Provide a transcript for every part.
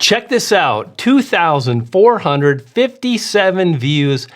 Check this out, 2,457 views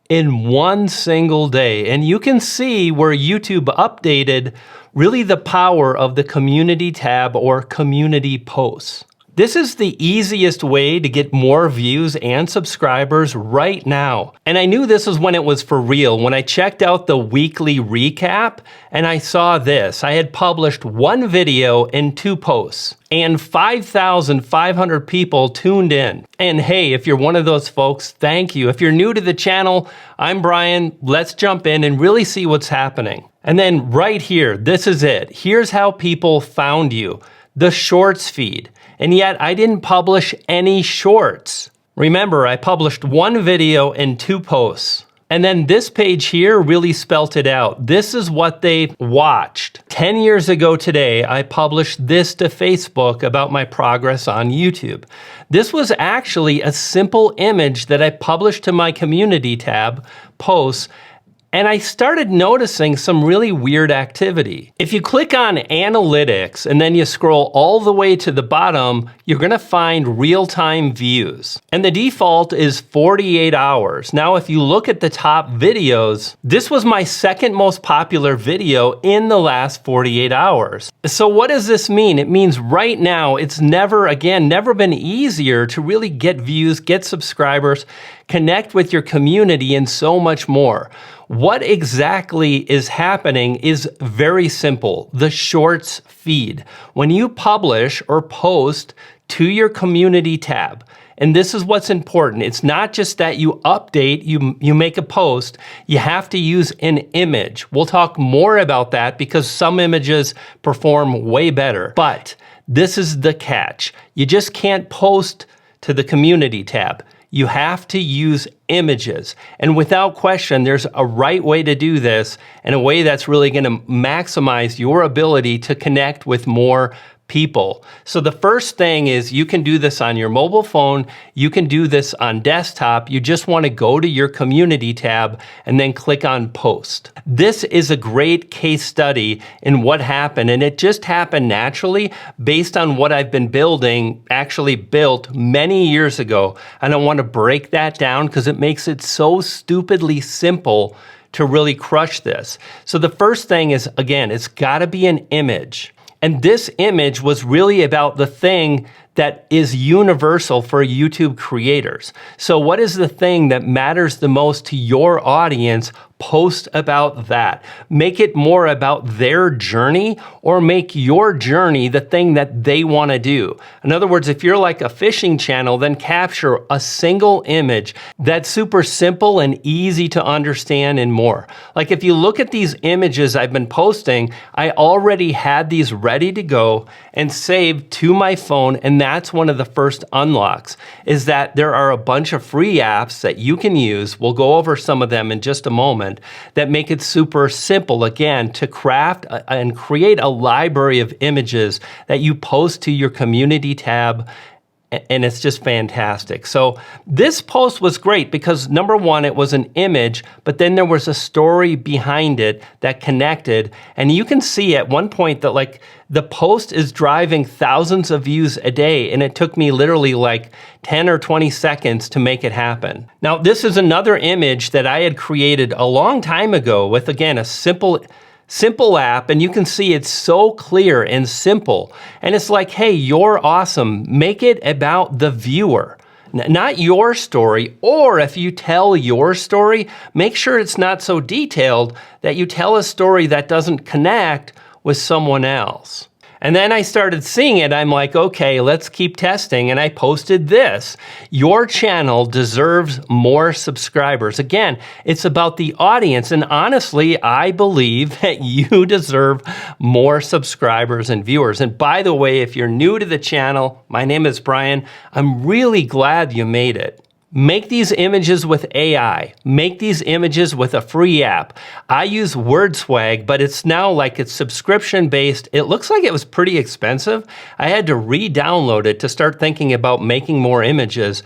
in one single day. And you can see where YouTube updated really the power of the community tab or community posts. This is the easiest way to get more views and subscribers right now. And I knew this was when it was for real, when I checked out the weekly recap and I saw this. I had published one video and 2 posts and 5,500 people tuned in. And hey, if you're one of those folks, thank you. If you're new to the channel, I'm Brian. Let's jump in and really see what's happening. And then right here, this is it. Here's how people found you. The shorts feed. And yet I didn't publish any shorts. Remember, I published one video and 2 posts. And then this page here really spelt it out. This is what they watched. 10 years ago today, I published this to Facebook about my progress on YouTube. This was actually a simple image that I published to my community tab, posts, and I started noticing some really weird activity. If you click on analytics and then you scroll all the way to the bottom, you're gonna find real-time views. And the default is 48 hours. Now, if you look at the top videos, this was my second most popular video in the last 48 hours. So what does this mean? It means right now, it's never been easier to really get views, get subscribers, connect with your community, and so much more. What exactly is happening is very simple. The shorts feed. When you publish or post to your community tab, and this is what's important. It's not just that you update, you make a post, you have to use an image. We'll talk more about that because some images perform way better. But this is the catch. You just can't post to the community tab. You have to use images. And without question, there's a right way to do this and a way that's really gonna maximize your ability to connect with more people. So the first thing is you can do this on your mobile phone, you can do this on desktop. You just wanna go to your community tab and then click on post. This is a great case study in what happened, and it just happened naturally based on what I've been building, actually built many years ago. And I wanna break that down because it makes it so stupidly simple to really crush this. So the first thing is, again, it's gotta be an image. And this image was really about the thing that is universal for YouTube creators. So what is the thing that matters the most to your audience? Post about that. Make it more about their journey, or make your journey the thing that they want to do. In other words, if you're like a fishing channel, then capture a single image that's super simple and easy to understand and more. Like if you look at these images I've been posting, I already had these ready to go and saved to my phone, and that's one of the first unlocks, is that there are a bunch of free apps that you can use. We'll go over some of them in just a moment, that make it super simple, again, to craft and create a library of images that you post to your community tab, and it's just fantastic. So this post was great because number one, it was an image, but then there was a story behind it that connected. And you can see at one point that like the post is driving thousands of views a day, and it took me literally like 10 or 20 seconds to make it happen. Now, this is another image that I had created a long time ago with, again, a simple app, and you can see it's so clear and simple. And it's like, hey, you're awesome. Make it about the viewer, not your story. Or if you tell your story, make sure it's not so detailed that you tell a story that doesn't connect with someone else. And then I started seeing it. I'm like, okay, let's keep testing. And I posted this. Your channel deserves more subscribers. Again, it's about the audience. And honestly, I believe that you deserve more subscribers and viewers. And by the way, if you're new to the channel, my name is Brian. I'm really glad you made it. Make these images with AI. Make these images with a free app. I use WordSwag, but it's now like it's subscription-based. It looks like it was pretty expensive. I had to re-download it to start thinking about making more images.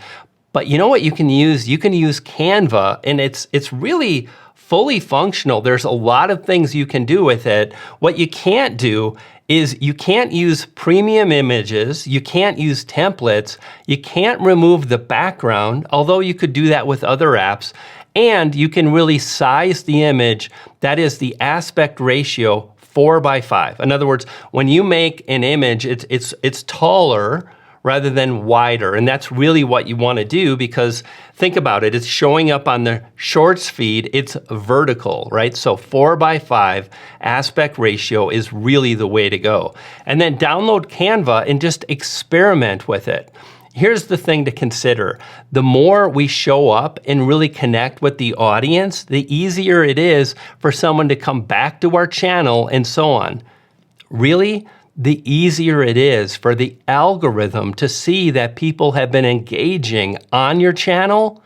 But you know what you can use? You can use Canva, and it's really fully functional. There's a lot of things you can do with it. What you can't do is you can't use premium images, you can't use templates, you can't remove the background, although you could do that with other apps, and you can really size the image. That is the aspect ratio 4:5. In other words, when you make an image, it's taller rather than wider. And that's really what you want to do, because think about it, it's showing up on the shorts feed, it's vertical, right? So 4:5 aspect ratio is really the way to go. And then download Canva and just experiment with it. Here's the thing to consider. The more we show up and really connect with the audience, the easier it is for someone to come back to our channel and so on. Really, the easier it is for the algorithm to see that people have been engaging on your channel.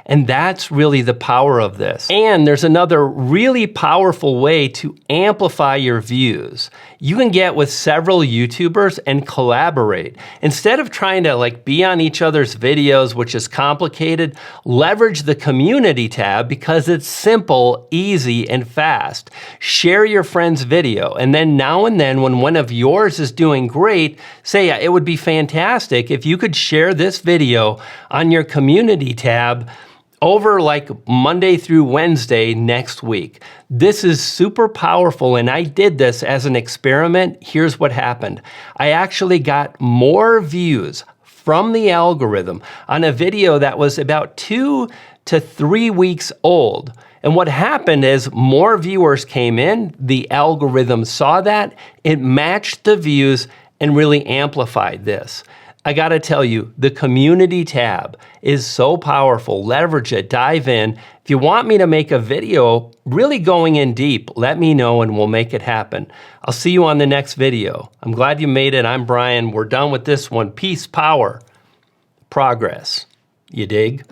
And that's really the power of this. And there's another really powerful way to amplify your views. You can get with several YouTubers and collaborate. Instead of trying to be on each other's videos, which is complicated, leverage the community tab because it's simple, easy, and fast. Share your friend's video, and then now and then when one of yours is doing great, say, it would be fantastic if you could share this video on your community tab over Monday through Wednesday next week. This is super powerful, and I did this as an experiment. Here's what happened. I actually got more views from the algorithm on a video that was about 2 to 3 weeks old. And what happened is more viewers came in, the algorithm saw that, it matched the views and really amplified this. I gotta tell you, the community tab is so powerful. Leverage it, dive in. If you want me to make a video really going in deep, let me know and we'll make it happen. I'll see you on the next video. I'm glad you made it. I'm Brian. We're done with this one. Peace, power, progress. You dig?